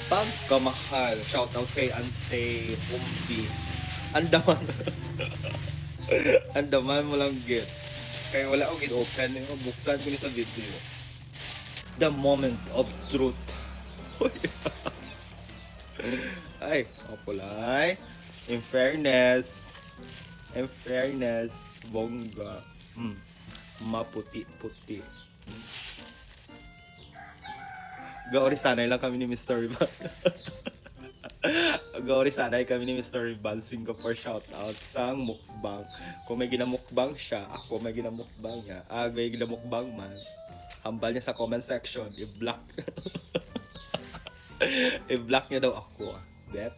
pagkamahal. Shoutout kay Ante Umbi. Andaman. Andaman mo lang git. Kaya wala akong in-open. Buksan ko ni sa video. The moment of truth. Ay, opulay. In fairness, bongga. Maputi-puti. Gaori sanay lang kami ni Mr. Riban. Gaori sanay kami ni Mr. Riban. Singapore shoutout sa mukbang. Kung may ginamukbang siya, ako may ginamukbang niya. May ginamukbang man. Hambal niya sa comment section. I-block. I-block niya daw ako. Bet.